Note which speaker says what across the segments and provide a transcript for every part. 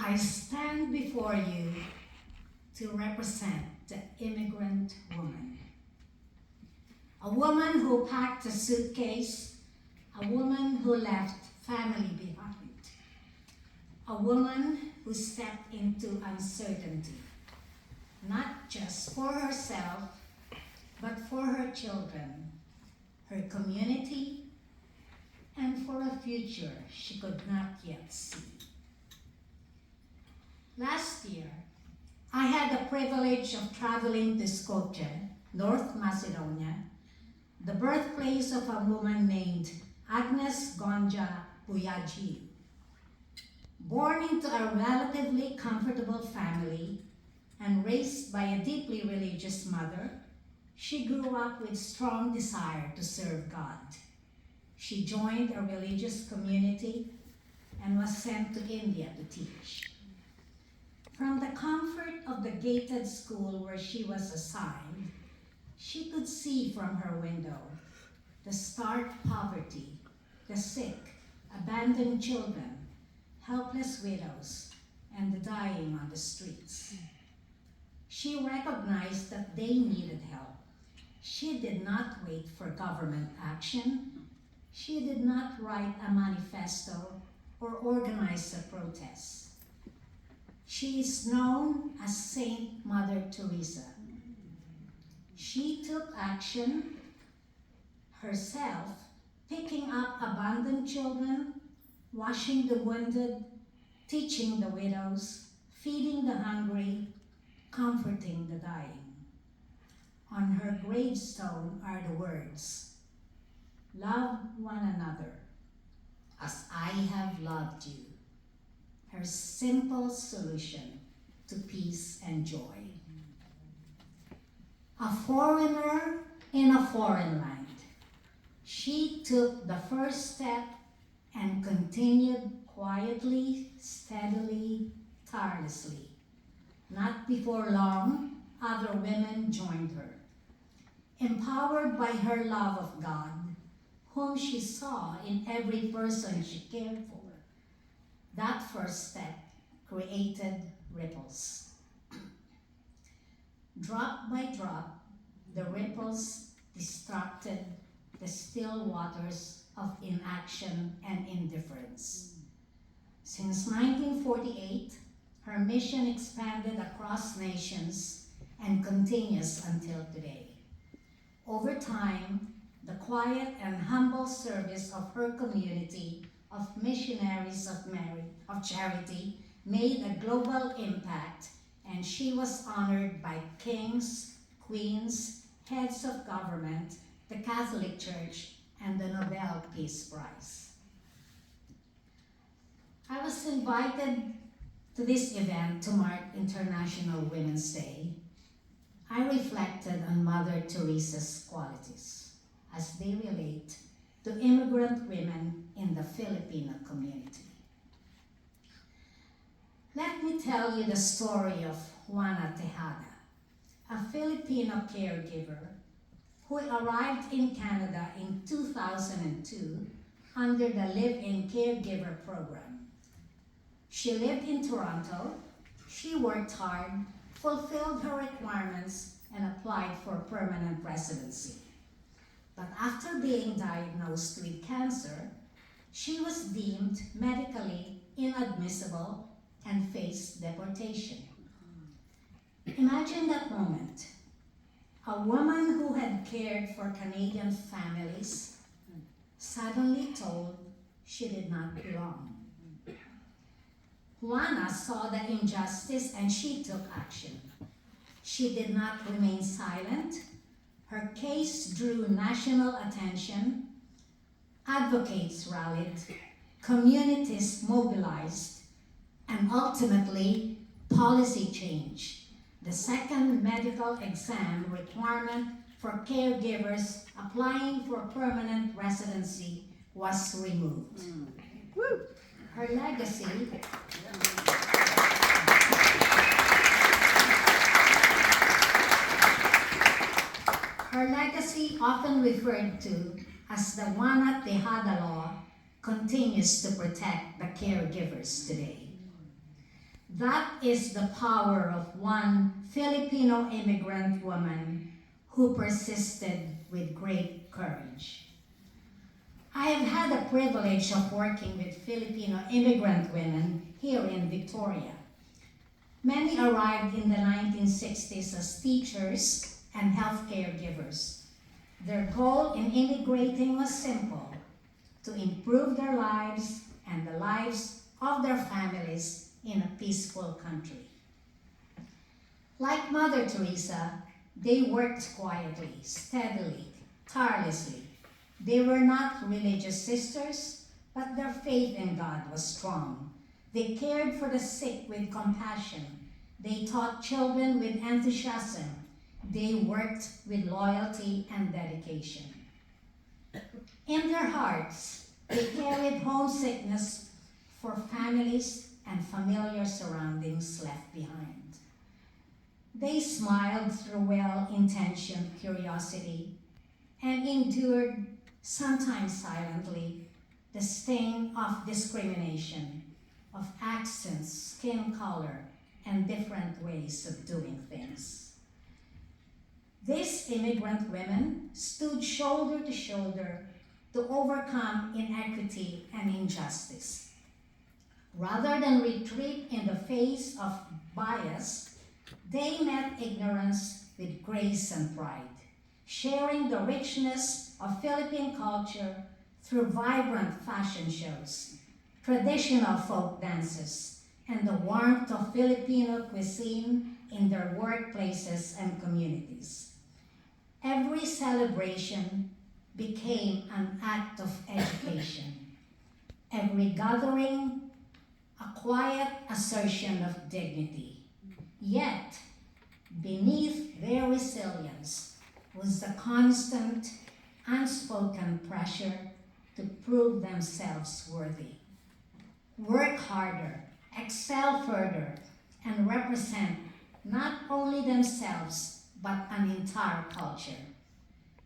Speaker 1: I stand before you to represent the immigrant woman. A woman who packed a suitcase, a woman who left family behind, a woman who stepped into uncertainty, not just for herself, but for her children, her community, and for a future she could not yet see. Last year, I had the privilege of traveling to Skopje, North Macedonia, the birthplace of a woman named Agnes Gonja Buyaji. Born into a relatively comfortable family and raised by a deeply religious mother, she grew up with strong desire to serve God. She joined a religious community and was sent to India to teach. From the comfort of the gated school where she was assigned, she could see from her window the stark poverty, the sick, abandoned children, helpless widows, and the dying on the streets. She recognized that they needed help. She did not wait for government action. She did not write a manifesto or organize a protest. She is known as Saint Mother Teresa. She took action herself, picking up abandoned children, washing the wounded, teaching the widows, feeding the hungry, comforting the dying. On her gravestone are the words, "Love one another as I have loved you." Her simple solution to peace and joy. A foreigner in a foreign land, she took the first step and continued quietly, steadily, tirelessly. Not before long, other women joined her. Empowered by her love of God, whom she saw in every person she cared for, that first step created ripples. Drop by drop, the ripples distracted the still waters of inaction and indifference. Since 1948, her mission expanded across nations and continues until today. Over time, the quiet and humble service of her community of missionaries of charity made a global impact, and she was honored by kings, queens, heads of government, the Catholic Church, and the Nobel Peace Prize. I was invited to this event to mark International Women's Day. I reflected on Mother Teresa's qualities as they relate to immigrant women in the Filipino community. Let me tell you the story of Juana Tejada, a Filipino caregiver who arrived in Canada in 2002 under the Live-In Caregiver Program. She lived in Toronto, she worked hard, fulfilled her requirements, and applied for permanent residency. But after being diagnosed with cancer, she was deemed medically inadmissible and faced deportation. Imagine that moment. A woman who had cared for Canadian families suddenly told she did not belong. Juana saw the injustice and she took action. She did not remain silent. Her case drew national attention. Advocates rallied, communities mobilized, and ultimately, policy change. The second medical exam requirement for caregivers applying for permanent residency was removed. Her legacy often referred to as the Juana Tejada Law, continues to protect the caregivers today. That is the power of one Filipino immigrant woman who persisted with great courage. I have had the privilege of working with Filipino immigrant women here in Victoria. Many arrived in the 1960s as teachers and healthcare givers. Their goal in immigrating was simple: to improve their lives and the lives of their families in a peaceful country. Like Mother Teresa, they worked quietly, steadily, tirelessly. They were not religious sisters, but their faith in God was strong. They cared for the sick with compassion. They taught children with enthusiasm. They worked with loyalty and dedication. In their hearts, they carried homesickness for families and familiar surroundings left behind. They smiled through well-intentioned curiosity and endured, sometimes silently, the stain of discrimination, of accents, skin color, and different ways of doing things. These immigrant women stood shoulder to shoulder to overcome inequity and injustice. Rather than retreat in the face of bias, they met ignorance with grace and pride, sharing the richness of Philippine culture through vibrant fashion shows, traditional folk dances, and the warmth of Filipino cuisine in their workplaces and communities. Every celebration became an act of education. Every gathering, a quiet assertion of dignity. Yet, beneath their resilience was the constant, unspoken pressure to prove themselves worthy. Work harder, excel further, and represent not only themselves, but an entire culture.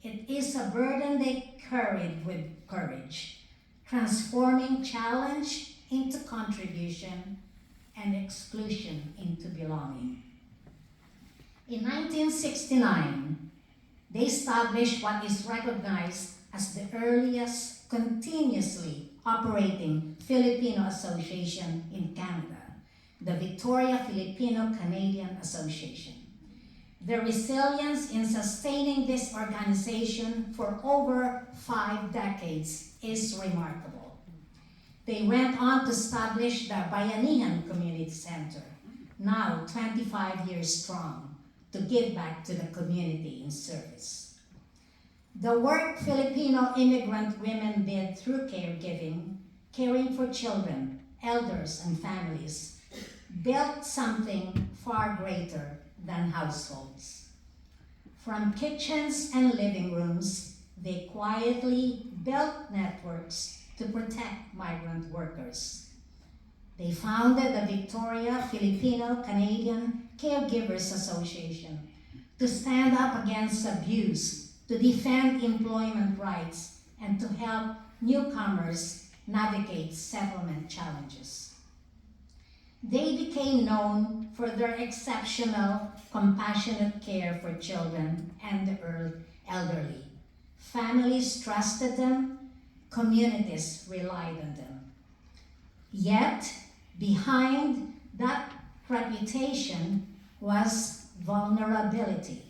Speaker 1: It is a burden they carried with courage, transforming challenge into contribution and exclusion into belonging. In 1969, they established what is recognized as the earliest continuously operating Filipino association in Canada, the Victoria Filipino-Canadian Association. Their resilience in sustaining this organization for over 5 decades is remarkable. They went on to establish the Bayanihan Community Center, now 25 years strong, to give back to the community in service. The work Filipino immigrant women did through caregiving, caring for children, elders, and families, built something far greater than households. From kitchens and living rooms, they quietly built networks to protect migrant workers. They founded the Victoria Filipino-Canadian Caregivers Association to stand up against abuse, to defend employment rights, and to help newcomers navigate settlement challenges. They became known for their exceptional, compassionate care for children and the elderly. Families trusted them, communities relied on them. Yet, behind that reputation was vulnerability.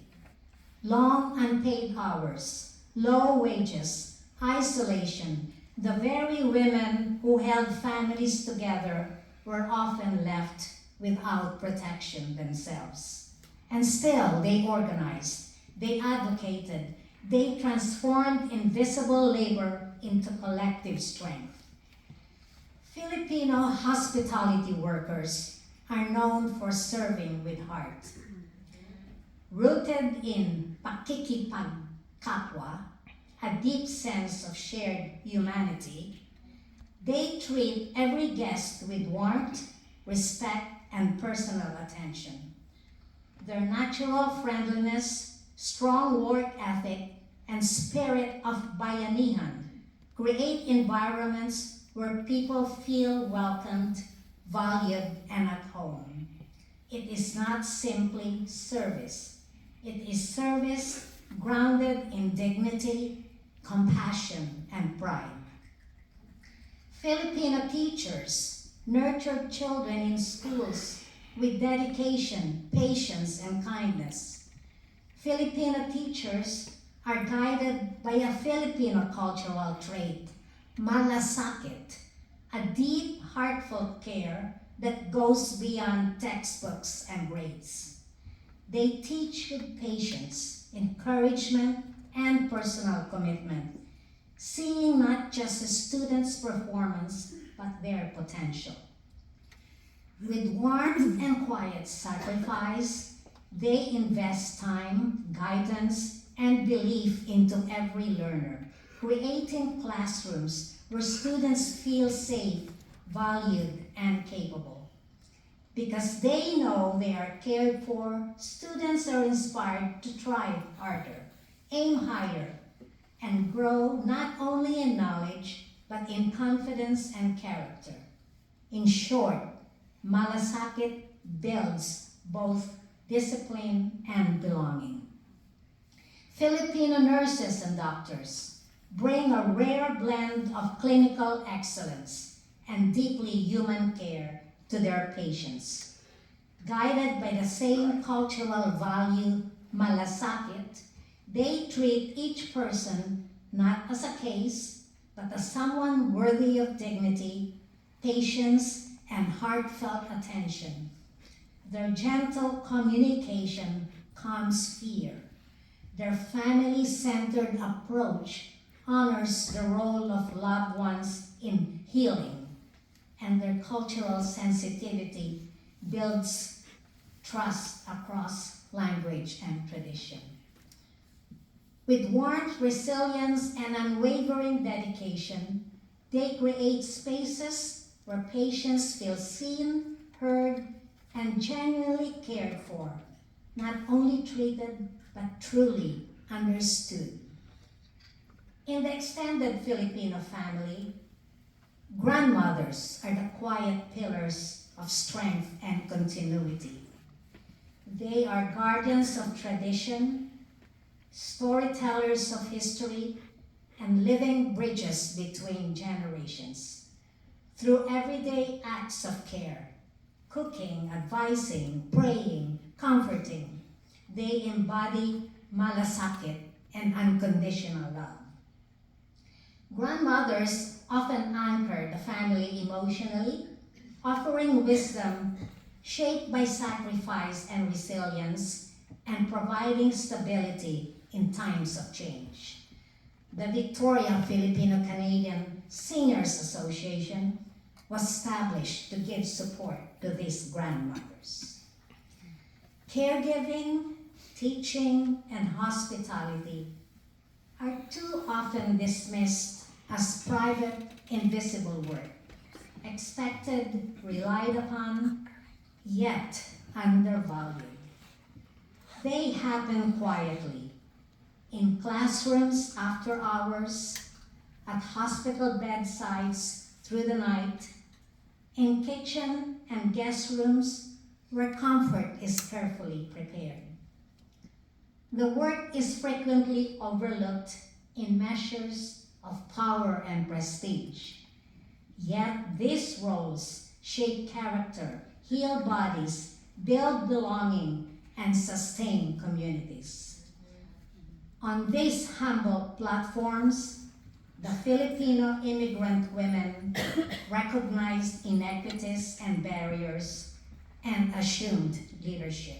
Speaker 1: Long unpaid hours, low wages, isolation. The very women who held families together were often left without protection themselves. And still, they organized, they advocated, they transformed invisible labor into collective strength. Filipino hospitality workers are known for serving with heart. Rooted in pakikipagkapwa, a deep sense of shared humanity, they treat every guest with warmth, respect, and personal attention. Their natural friendliness, strong work ethic, and spirit of bayanihan create environments where people feel welcomed, valued, and at home. It is not simply service. It is service grounded in dignity, compassion, and pride. Filipino teachers nurtured children in schools with dedication, patience, and kindness. Filipino teachers are guided by a Filipino cultural trait, malasakit, a deep, heartfelt care that goes beyond textbooks and grades. They teach with patience, encouragement, and personal commitment, seeing not just a student's performance, but their potential. With warmth and quiet sacrifice, they invest time, guidance, and belief into every learner, creating classrooms where students feel safe, valued, and capable. Because they know they are cared for, students are inspired to try harder, aim higher, and grow not only in knowledge, but in confidence and character. In short, malasakit builds both discipline and belonging. Filipino nurses and doctors bring a rare blend of clinical excellence and deeply human care to their patients. Guided by the same cultural value, malasakit, they treat each person not as a case, but as someone worthy of dignity, patience, and heartfelt attention. Their gentle communication calms fear. Their family-centered approach honors the role of loved ones in healing, and their cultural sensitivity builds trust across language and tradition. With warmth, resilience, and unwavering dedication, they create spaces where patients feel seen, heard, and genuinely cared for, not only treated, but truly understood. In the extended Filipino family, grandmothers are the quiet pillars of strength and continuity. They are guardians of tradition, storytellers of history, and living bridges between generations. Through everyday acts of care, cooking, advising, praying, comforting, they embody malasakit and unconditional love. Grandmothers often anchor the family emotionally, offering wisdom shaped by sacrifice and resilience, and providing stability in times of change. The Victoria Filipino-Canadian Singers Association was established to give support to these grandmothers. Caregiving, teaching, and hospitality are too often dismissed as private, invisible work, expected, relied upon, yet undervalued. They happen quietly, in classrooms after hours, at hospital bedsides through the night, in kitchen and guest rooms where comfort is carefully prepared. The work is frequently overlooked in measures of power and prestige. Yet these roles shape character, heal bodies, build belonging, and sustain communities. On these humble platforms, the Filipino immigrant women recognized inequities and barriers and assumed leadership.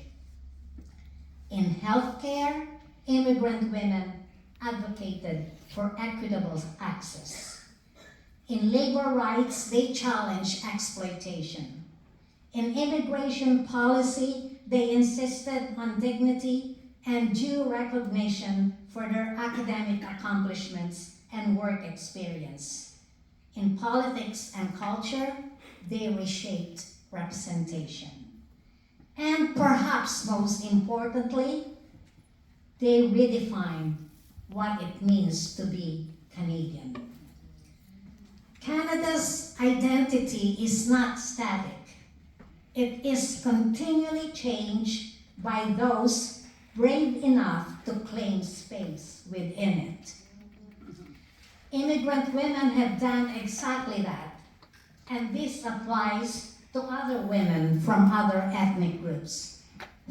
Speaker 1: In healthcare, immigrant women advocated for equitable access. In labor rights, they challenged exploitation. In immigration policy, they insisted on dignity and due recognition for their academic accomplishments and work experience. In politics and culture, they reshaped representation. And perhaps most importantly, they redefined what it means to be Canadian. Canada's identity is not static. It is continually changed by those brave enough to claim space within it. Immigrant women have done exactly that, and this applies to other women from other ethnic groups.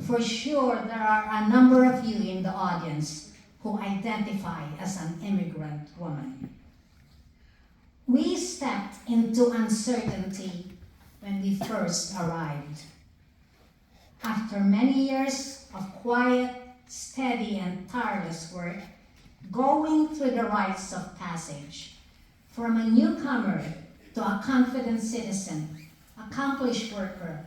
Speaker 1: For sure, there are a number of you in the audience who identify as an immigrant woman. We stepped into uncertainty when we first arrived. After many years of quiet, steady, and tireless work, going through the rites of passage, from a newcomer to a confident citizen, accomplished worker,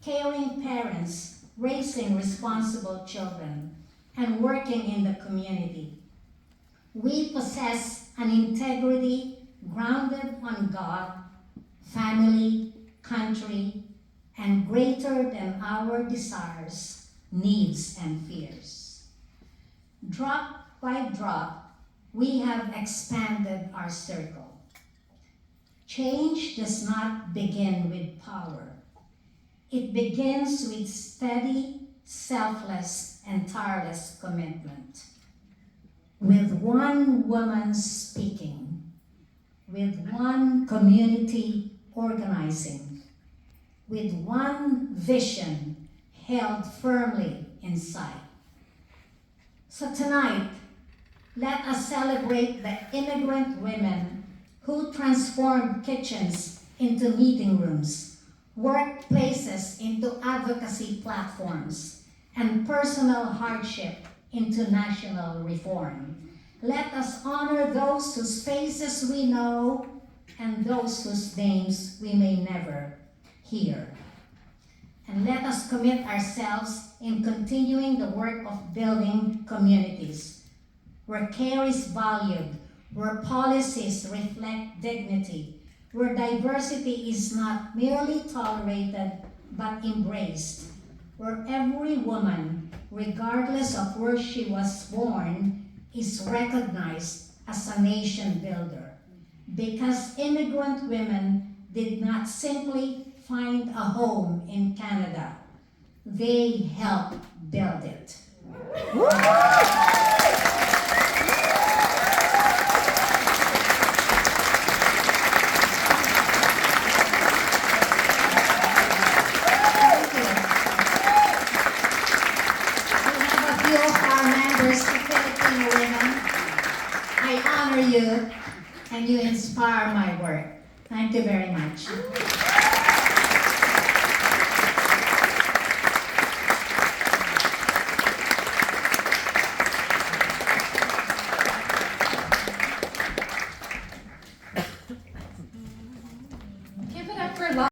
Speaker 1: caring parents, raising responsible children, and working in the community. We possess an integrity grounded on God, family, country, and greater than our desires, needs, and fears. Drop by drop, we have expanded our circle. Change does not begin with power. It begins with steady, selfless, and tireless commitment. With one woman speaking, with one community organizing, with one vision held firmly in sight. So tonight, let us celebrate the immigrant women who transformed kitchens into meeting rooms, workplaces into advocacy platforms, and personal hardship into national reform. Let us honor those whose faces we know and those whose names we may never hear. And let us commit ourselves in continuing the work of building communities where care is valued, where policies reflect dignity, where diversity is not merely tolerated but embraced, where every woman, regardless of where she was born, is recognized as a nation builder. Because immigrant women did not simply find a home in Canada, they helped build it. You and you inspire my work. Thank you very much.